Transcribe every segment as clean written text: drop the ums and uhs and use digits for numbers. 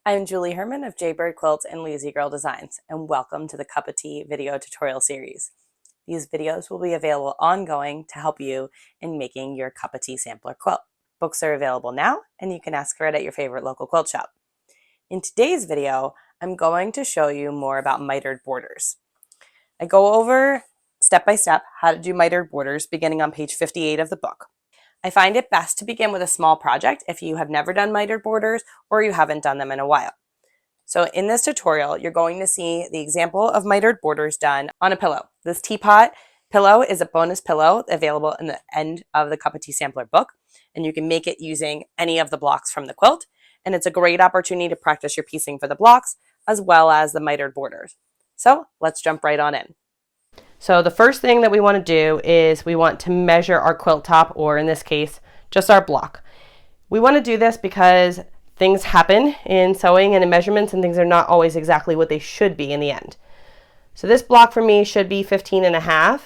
I'm Julie Herman of Jaybird Quilts and Lazy Girl Designs, and welcome to the Cuppa Tea video tutorial series. These videos will be available ongoing to help you in making your Cuppa Tea Sampler Quilt. Books are available now, and you can ask for it at your favorite local quilt shop. In today's video, I'm going to show you more about mitered borders. I go over step by step how to do mitered borders beginning on page 58 of the book. I find it best to begin with a small project if you have never done mitered borders or you haven't done them in a while. So in this tutorial, you're going to see the example of mitered borders done on a pillow. This Teapot pillow is a bonus pillow available in the end of the Cuppa Tea Sampler book, and you can make it using any of the blocks from the quilt. And it's a great opportunity to practice your piecing for the blocks as well as the mitered borders. So let's jump right on in. So the first thing that we want to do is we want to measure our quilt top, or in this case, just our block. We want to do this because things happen in sewing and in measurements, and things are not always exactly what they should be in the end. So this block for me should be 15.5,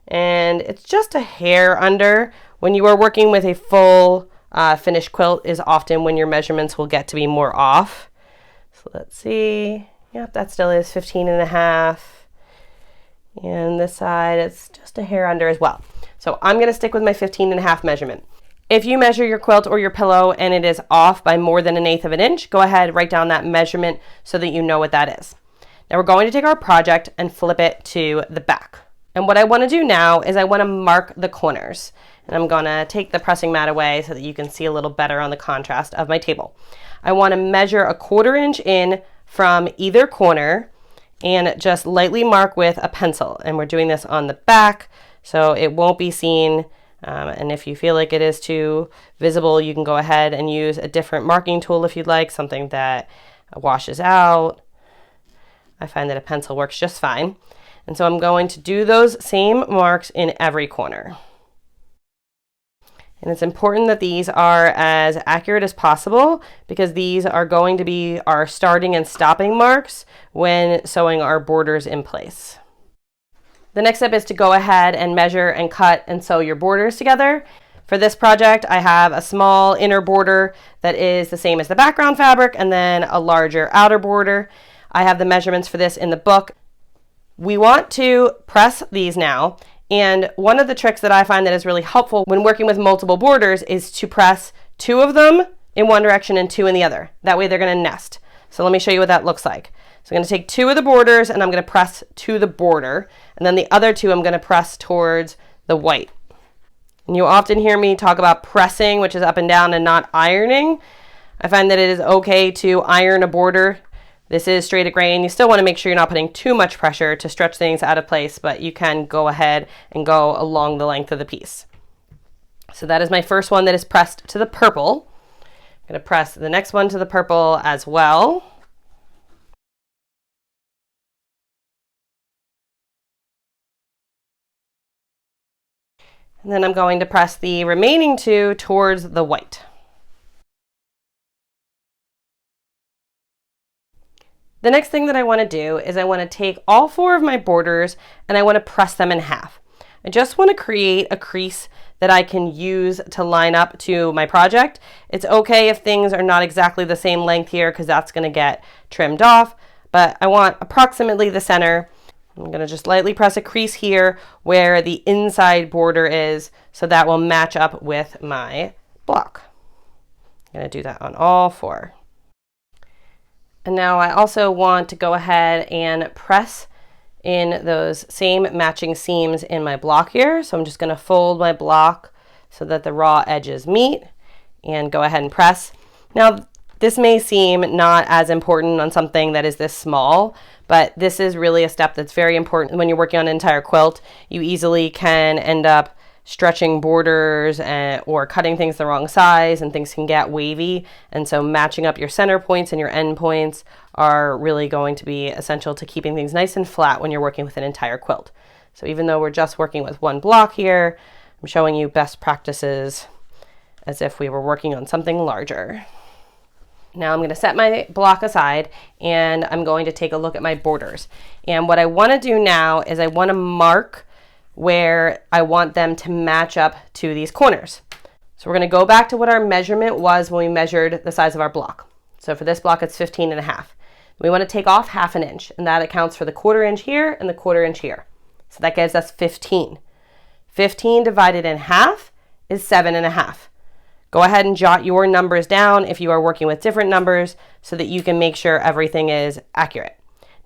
and it's just a hair under. When you are working with a full finished quilt is often when your measurements will get to be more off. So let's see. Yep, that still is 15.5. And this side, it's just a hair under as well. So I'm going to stick with my 15.5 measurement. If you measure your quilt or your pillow and it is off by more than 1/8 of an inch, go ahead, write down that measurement so that you know what that is. Now we're going to take our project and flip it to the back. And what I want to do now is I want to mark the corners. And I'm going to take the pressing mat away so that you can see a little better on the contrast of my table. I want to measure 1/4 inch in from either corner and just lightly mark with a pencil. And we're doing this on the back so it won't be seen. And if you feel like it is too visible, you can go ahead and use a different marking tool if you'd like, something that washes out. I find that a pencil works just fine. And so I'm going to do those same marks in every corner. And it's important that these are as accurate as possible because these are going to be our starting and stopping marks when sewing our borders in place. The next step is to go ahead and measure and cut and sew your borders together. For this project, I have a small inner border that is the same as the background fabric and then a larger outer border. I have the measurements for this in the book. We want to press these now. And one of the tricks that I find that is really helpful when working with multiple borders is to press 2 of them in one direction and 2 in the other. That way they're going to nest. So let me show you what that looks like. So I'm going to take 2 of the borders and I'm going to press to the border. And then the other 2 I'm going to press towards the white. And you often hear me talk about pressing, which is up and down, and not ironing. I find that it is okay to iron a border. This is straight at grain. You still want to make sure you're not putting too much pressure to stretch things out of place, but you can go ahead and go along the length of the piece. So that is my first one that is pressed to the purple. I'm going to press the next one to the purple as well. And then I'm going to press the remaining 2 towards the white. The next thing that I want to do is I want to take all 4 of my borders and I want to press them in half. I just want to create a crease that I can use to line up to my project. It's okay if things are not exactly the same length here because that's going to get trimmed off, but I want approximately the center. I'm going to just lightly press a crease here where the inside border is so that will match up with my block. I'm going to do that on all 4. And now I also want to go ahead and press in those same matching seams in my block here. So I'm just going to fold my block so that the raw edges meet and go ahead and press. Now this may seem not as important on something that is this small, but this is really a step that's very important when you're working on an entire quilt. You easily can end up stretching borders or cutting things the wrong size, and things can get wavy. And so matching up your center points and your end points are really going to be essential to keeping things nice and flat when you're working with an entire quilt. So even though we're just working with one block here, I'm showing you best practices as if we were working on something larger. Now I'm going to set my block aside and I'm going to take a look at my borders. And what I want to do now is I want to mark where I want them to match up to these corners. So we're going to go back to what our measurement was when we measured the size of our block. So for this block, it's 15.5. We want to take off 1/2 inch, and that accounts for the 1/4 inch here and the 1/4 inch here. So that gives us 15. 15 divided in half is 7.5. Go ahead and jot your numbers down if you are working with different numbers so that you can make sure everything is accurate.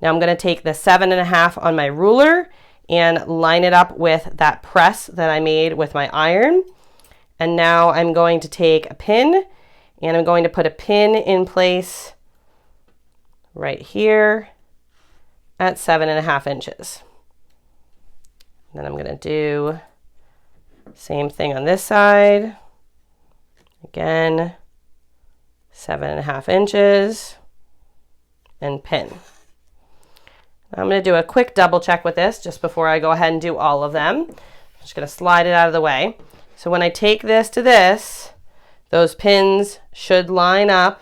Now I'm going to take the 7.5 on my ruler and line it up with that press that I made with my iron. And now I'm going to take a pin and I'm going to put a pin in place right here at 7.5 inches. Then I'm going to do same thing on this side. Again, 7.5 inches and pin. Now I'm going to do a quick double check with this just before I go ahead and do all of them. I'm just going to slide it out of the way. So when I take this to this, those pins should line up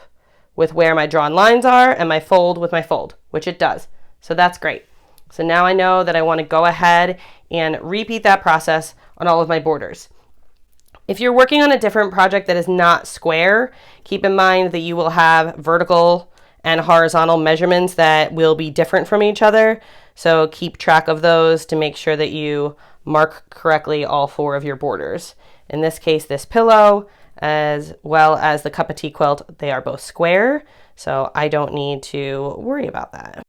with where my drawn lines are and my fold with my fold, which it does. So that's great. So now I know that I want to go ahead and repeat that process on all of my borders. If you're working on a different project that is not square, keep in mind that you will have vertical and horizontal measurements that will be different from each other. So keep track of those to make sure that you mark correctly all 4 of your borders. In this case, this pillow, as well as the Cuppa Tea quilt, they are both square, so I don't need to worry about that.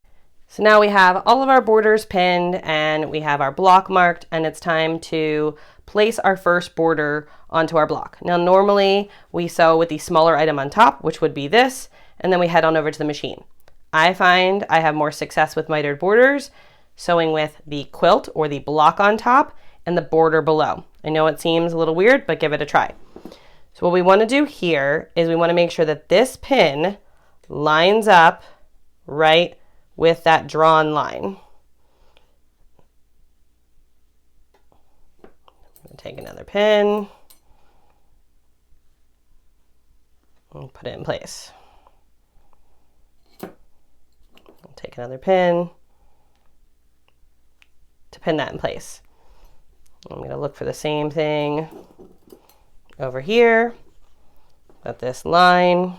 So now we have all of our borders pinned and we have our block marked, and it's time to place our first border onto our block. Now normally we sew with the smaller item on top, which would be this, and then we head on over to the machine. I find I have more success with mitered borders sewing with the quilt or the block on top and the border below. I know it seems a little weird, but give it a try. So what we want to do here is we want to make sure that this pin lines up right with that drawn line. Take another pin and put it in place. I'll take another pin to pin that in place. I'm going to look for the same thing over here, that this line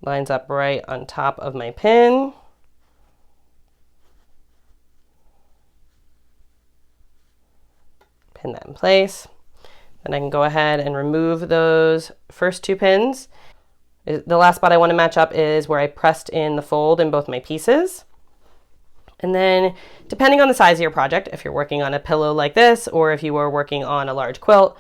lines up right on top of my pin. Pin that in place. Then I can go ahead and remove those first 2 pins. The last spot I want to match up is where I pressed in the fold in both my pieces. And then depending on the size of your project, if you're working on a pillow like this, or if you are working on a large quilt,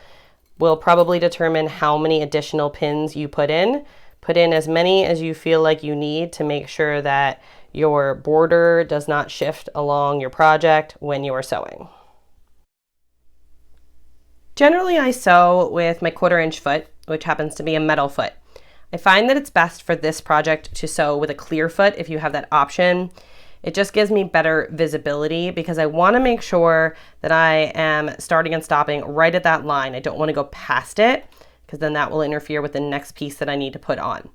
will probably determine how many additional pins you put in. Put in as many as you feel like you need to make sure that your border does not shift along your project when you are sewing. Generally, I sew with my 1/4 inch foot, which happens to be a metal foot. I find that it's best for this project to sew with a clear foot if you have that option. It just gives me better visibility because I want to make sure that I am starting and stopping right at that line. I don't want to go past it because then that will interfere with the next piece that I need to put on.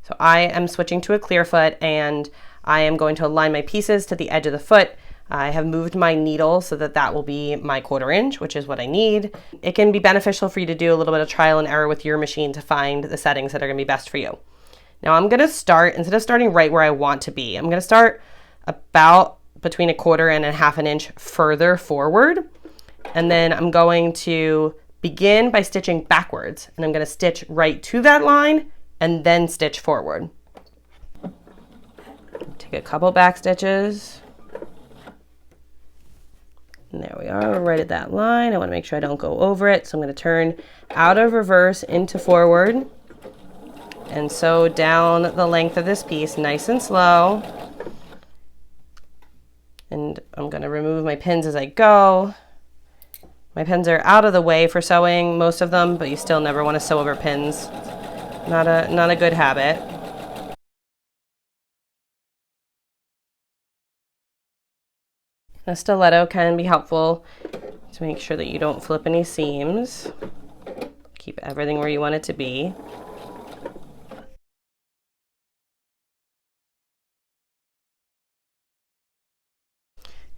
So I am switching to a clear foot and I am going to align my pieces to the edge of the foot. I have moved my needle so that that will be my 1/4 inch, which is what I need. It can be beneficial for you to do a little bit of trial and error with your machine to find the settings that are going to be best for you. Now I'm going to start, instead of starting right where I want to be, I'm going to start about between 1/4 and 1/2 inch further forward. And then I'm going to begin by stitching backwards. And I'm going to stitch right to that line and then stitch forward. Take a couple back stitches. And there we are, right at that line. I want to make sure I don't go over it. So I'm going to turn out of reverse into forward and sew down the length of this piece nice and slow. And I'm going to remove my pins as I go. My pins are out of the way for sewing, most of them, but you still never want to sew over pins. Not a good habit. A stiletto can be helpful to make sure that you don't flip any seams. Keep everything where you want it to be.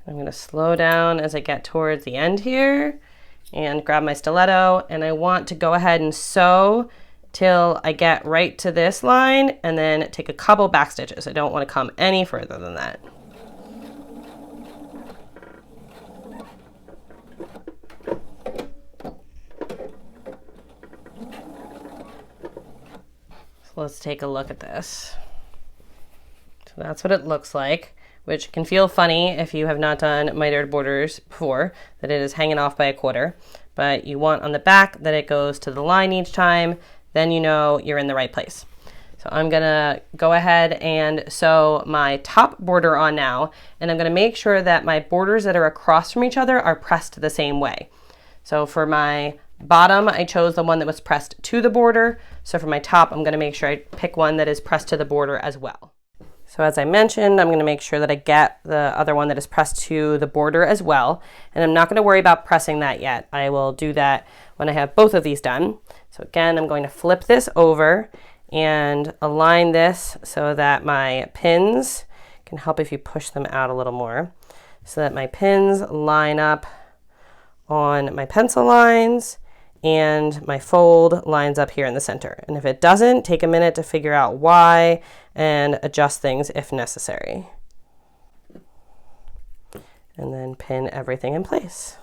I'm going to slow down as I get towards the end here and grab my stiletto, and I want to go ahead and sew till I get right to this line and then take a couple back stitches. I don't want to come any further than that. So let's take a look at this. So that's what it looks like, which can feel funny if you have not done mitered borders before, that it is hanging off by a quarter. But you want on the back that it goes to the line each time, then you know you're in the right place. So I'm gonna go ahead and sew my top border on now, and I'm gonna make sure that my borders that are across from each other are pressed the same way. So for my bottom, I chose the one that was pressed to the border. So for my top, I'm gonna make sure I pick one that is pressed to the border as well. So as I mentioned, I'm gonna make sure that I get the other one that is pressed to the border as well. And I'm not gonna worry about pressing that yet. I will do that when I have both of these done. So again, I'm going to flip this over and align this so that my pins can help if you push them out a little more, so that my pins line up on my pencil lines and my fold lines up here in the center. And if it doesn't, take a minute to figure out why and adjust things if necessary. And then pin everything in place.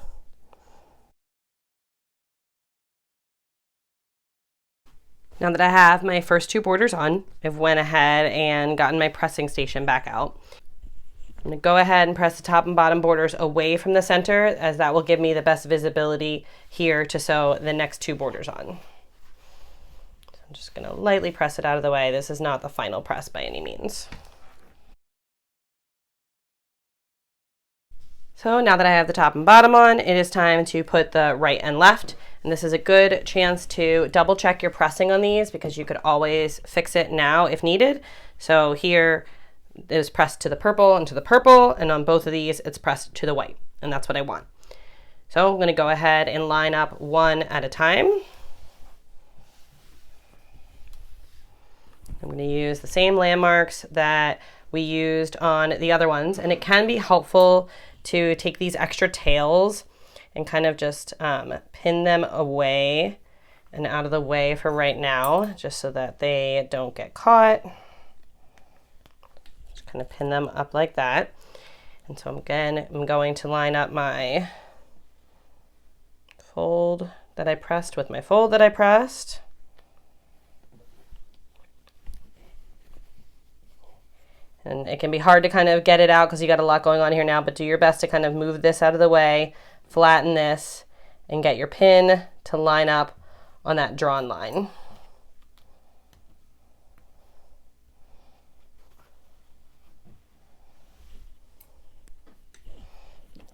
Now that I have my first two borders on, I've went ahead and gotten my pressing station back out. I'm going to go ahead and press the top and bottom borders away from the center, as that will give me the best visibility here to sew the next two borders on. So I'm just going to lightly press it out of the way. This is not the final press by any means. So now that I have the top and bottom on, it is time to put the right and left. And this is a good chance to double check your pressing on these, because you could always fix it now if needed. So here it is pressed to the purple and to the purple, and on both of these it's pressed to the white, and that's what I want. So I'm going to go ahead and line up one at a time. I'm going to use the same landmarks that we used on the other ones, and it can be helpful to take these extra tails and kind of just pin them away and out of the way for right now, just so that they don't get caught. Just kind of pin them up like that. And so again, I'm going to line up my fold that I pressed with my fold that I pressed. And it can be hard to kind of get it out because you got a lot going on here now, but do your best to kind of move this out of the way, flatten this, and get your pin to line up on that drawn line.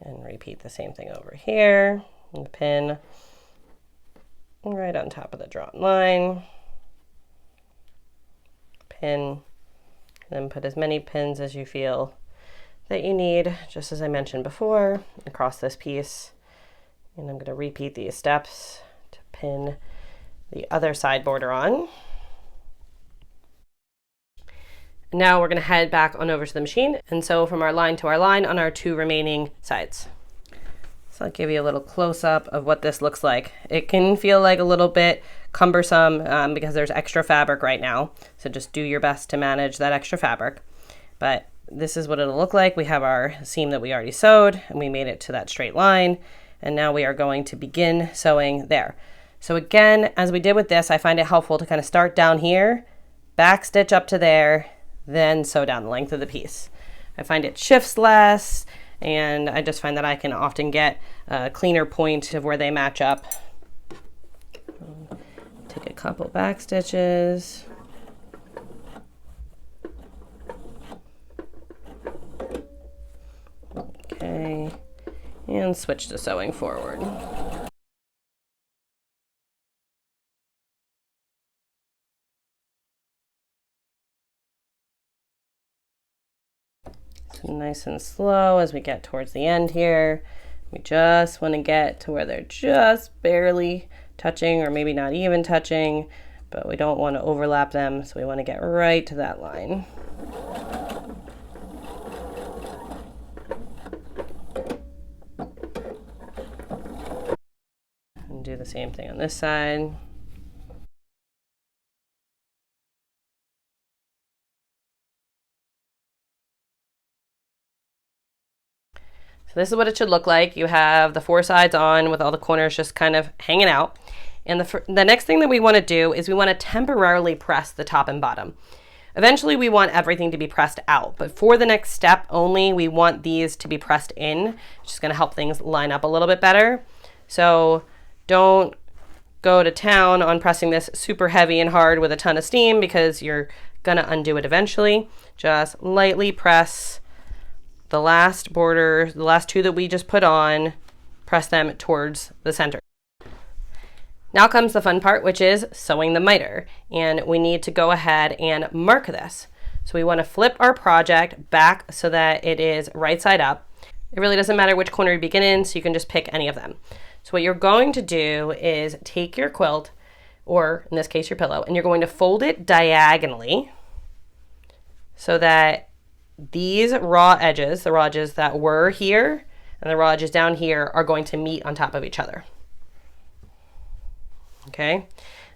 And repeat the same thing over here. And the pin right on top of the drawn line. Pin. Then put as many pins as you feel that you need, just as I mentioned before, across this piece. And I'm going to repeat these steps to pin the other side border on. Now we're going to head back on over to the machine and sew from our line to our line on our two remaining sides. So I'll give you a little close-up of what this looks like. It can feel like a little bit cumbersome because there's extra fabric right now. So just do your best to manage that extra fabric. But this is what it'll look like. We have our seam that we already sewed, and we made it to that straight line. And now we are going to begin sewing there. So again, as we did with this, I find it helpful to kind of start down here, back stitch up to there, then sew down the length of the piece. I find it shifts less, and I just find that I can often get a cleaner point of where they match up. Take a couple back stitches. Okay, and switch to sewing forward. So nice and slow as we get towards the end here. We just want to get to where they're just barely touching, or maybe not even touching, but we don't want to overlap them, so we want to get right to that line. And do the same thing on this side. So this is what it should look like. You have the four sides on with all the corners just kind of hanging out. And the next thing that we want to do is we want to temporarily press the top and bottom. Eventually we want everything to be pressed out, but for the next step only, we want these to be pressed in, which is going to help things line up a little bit better. So don't go to town on pressing this super heavy and hard with a ton of steam because you're going to undo it eventually. Just lightly press the last border, the last two that we just put on, press them towards the center. Now comes the fun part, which is sewing the miter, and we need to go ahead and mark this. So we want to flip our project back so that it is right side up. It really doesn't matter which corner you begin in, so you can just pick any of them. So what you're going to do is take your quilt, or in this case your pillow, and you're going to fold it diagonally so that these raw edges, the raw edges that were here and the raw edges down here, are going to meet on top of each other. Okay,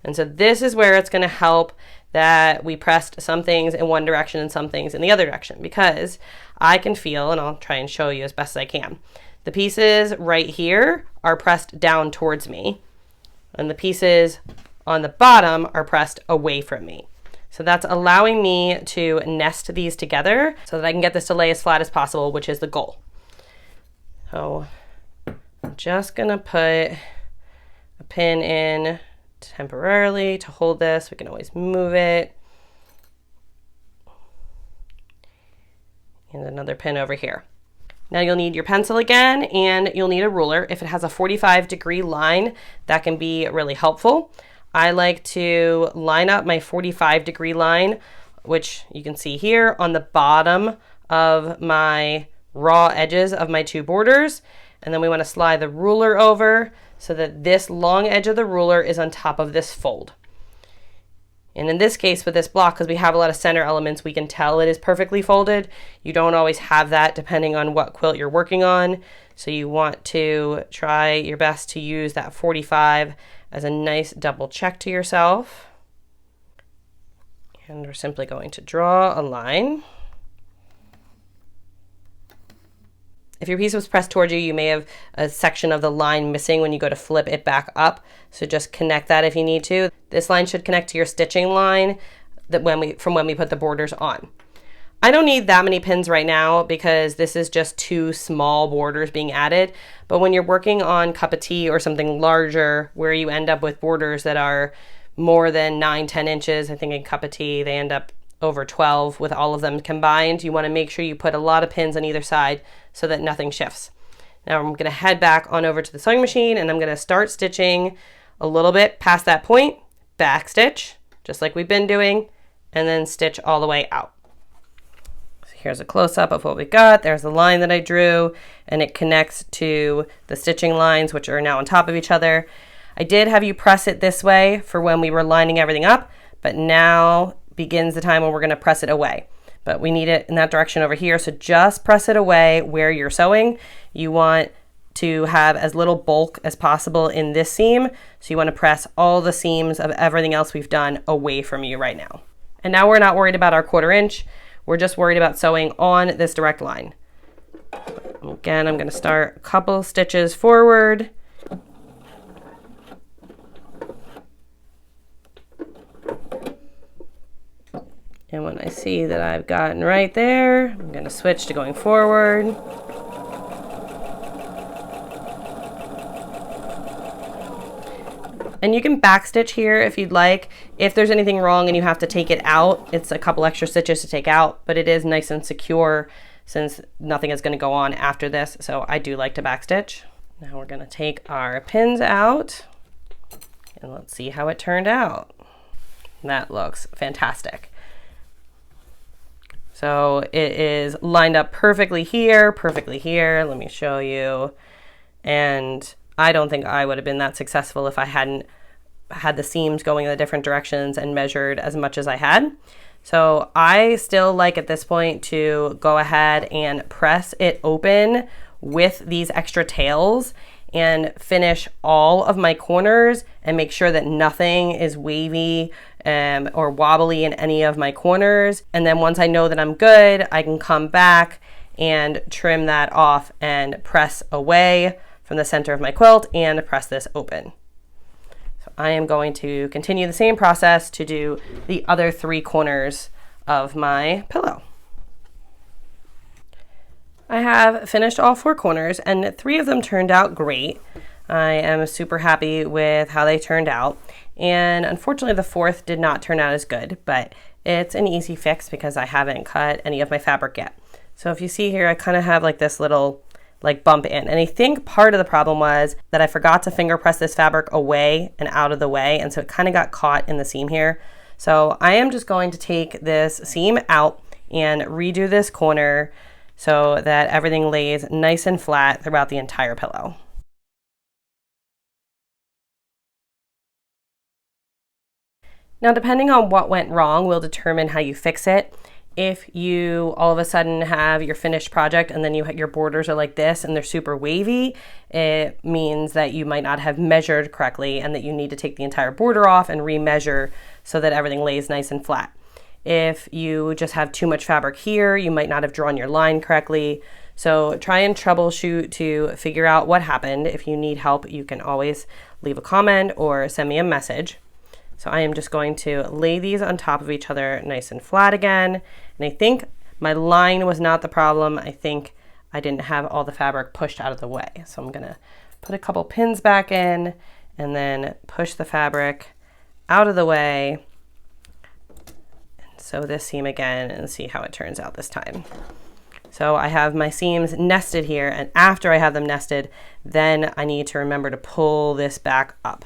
and so this is where it's going to help that we pressed some things in one direction and some things in the other direction, because I can feel, and I'll try and show you as best as I can, the pieces right here are pressed down towards me, and the pieces on the bottom are pressed away from me. So that's allowing me to nest these together so that I can get this to lay as flat as possible, which is the goal. So I'm just going to put a pin in temporarily to hold this. We can always move it. And another pin over here. Now you'll need your pencil again, and you'll need a ruler. If it has a 45-degree line, that can be really helpful. I like to line up my 45-degree line, which you can see here on the bottom of my raw edges of my two borders. And then we want to slide the ruler over so that this long edge of the ruler is on top of this fold. And in this case with this block, because we have a lot of center elements, we can tell it is perfectly folded. You don't always have that depending on what quilt you're working on. So you want to try your best to use that 45 as a nice double check to yourself. And we're simply going to draw a line. If your piece was pressed towards you, you may have a section of the line missing when you go to flip it back up. So just connect that if you need to. This line should connect to your stitching line from when we put the borders on. I don't need that many pins right now because this is just two small borders being added. But when you're working on Cuppa Tea or something larger where you end up with borders that are more than 9-10 inches, I think in Cuppa Tea they end up over 12 with all of them combined, you want to make sure you put a lot of pins on either side so that nothing shifts. Now I'm going to head back on over to the sewing machine, and I'm going to start stitching a little bit past that point, back stitch, just like we've been doing, and then stitch all the way out. So here's a close-up of what we got. There's the line that I drew, and it connects to the stitching lines, which are now on top of each other. I did have you press it this way for when we were lining everything up, but now begins the time when we're going to press it away. But we need it in that direction over here, so just press it away where you're sewing. You want to have as little bulk as possible in this seam, so you want to press all the seams of everything else we've done away from you right now. And now we're not worried about our 1/4 inch, we're just worried about sewing on this direct line. Again, I'm going to start a couple stitches forward. And when I see that I've gotten right there, I'm going to switch to going forward. And you can backstitch here if you'd like. If there's anything wrong and you have to take it out, it's a couple extra stitches to take out, but it is nice and secure since nothing is going to go on after this. So I do like to backstitch. Now we're going to take our pins out and let's see how it turned out. That looks fantastic. So it is lined up perfectly here, perfectly here. Let me show you. And I don't think I would have been that successful if I hadn't had the seams going in the different directions and measured as much as I had. So I still like at this point to go ahead and press it open with these extra tails and finish all of my corners and make sure that nothing is wavy or wobbly in any of my corners. And then once I know that I'm good, I can come back and trim that off and press away from the center of my quilt and press this open. So I am going to continue the same process to do the other 3 corners of my pillow. I have finished all 4 corners and 3 of them turned out great. I am super happy with how they turned out, and unfortunately the 4th did not turn out as good, but it's an easy fix because I haven't cut any of my fabric yet. So if you see here, I kind of have like this little bump in, and I think part of the problem was that I forgot to finger press this fabric away and out of the way, and so it kind of got caught in the seam here. So I am just going to take this seam out and redo this corner so that everything lays nice and flat throughout the entire pillow. Now, depending on what went wrong will determine how you fix it. If you all of a sudden have your finished project and then your borders are like this and they're super wavy, it means that you might not have measured correctly and that you need to take the entire border off and remeasure so that everything lays nice and flat. If you just have too much fabric here, you might not have drawn your line correctly. So try and troubleshoot to figure out what happened. If you need help, you can always leave a comment or send me a message. So I am just going to lay these on top of each other nice and flat again. And I think my line was not the problem. I think I didn't have all the fabric pushed out of the way. So I'm gonna put a couple pins back in and then push the fabric out of the way. And sew this seam again and see how it turns out this time. So I have my seams nested here, and after I have them nested, then I need to remember to pull this back up,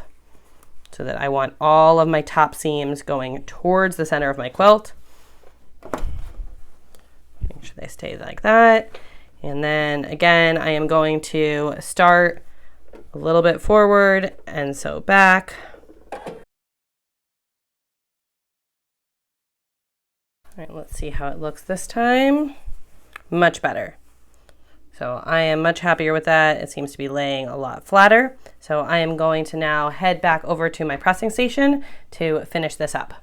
so that I want all of my top seams going towards the center of my quilt. Make sure they stay like that. And then again, I am going to start a little bit forward and sew back. All right, let's see how it looks this time. Much better. So I am much happier with that. It seems to be laying a lot flatter. So I am going to now head back over to my pressing station to finish this up.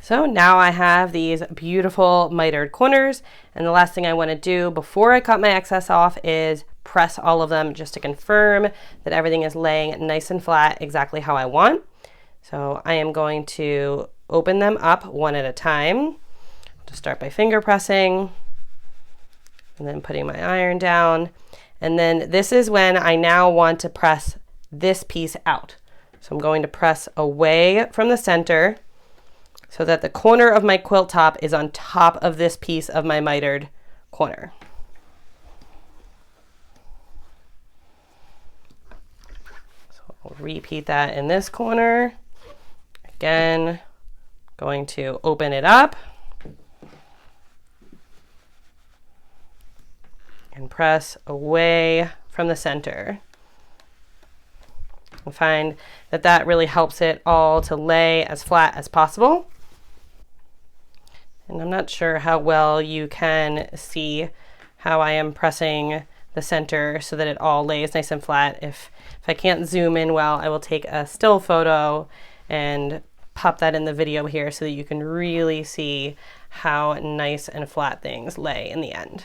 So now I have these beautiful mitered corners, and the last thing I want to do before I cut my excess off is press all of them just to confirm that everything is laying nice and flat exactly how I want. So I am going to open them up one at a time. To start by finger pressing and then putting my iron down. And then this is when I now want to press this piece out. So I'm going to press away from the center so that the corner of my quilt top is on top of this piece of my mitered corner. So I'll repeat that in this corner. Again, going to open it up and press away from the center. I find that that really helps it all to lay as flat as possible. And I'm not sure how well you can see how I am pressing the center so that it all lays nice and flat. If I can't zoom in well, I will take a still photo and pop that in the video here so that you can really see how nice and flat things lay in the end.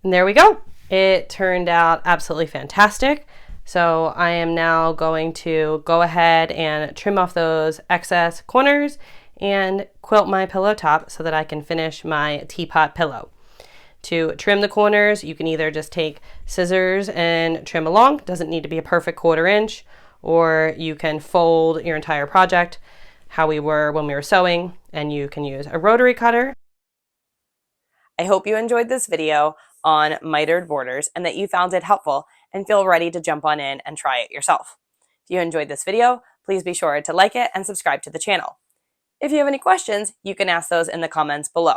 And there we go. It turned out absolutely fantastic. So I am now going to go ahead and trim off those excess corners and quilt my pillow top so that I can finish my teapot pillow. To trim the corners, you can either just take scissors and trim along. Doesn't need to be a perfect 1/4 inch, or you can fold your entire project how we were when we were sewing, and you can use a rotary cutter. I hope you enjoyed this video on mitered borders and that you found it helpful and feel ready to jump on in and try it yourself. If you enjoyed this video, please be sure to like it and subscribe to the channel. If you have any questions, you can ask those in the comments below.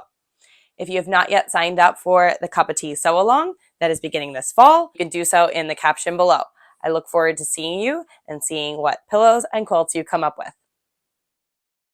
If you have not yet signed up for the Cuppa Tea Sew Along that is beginning this fall, you can do so in the caption below. I look forward to seeing you and seeing what pillows and quilts you come up with.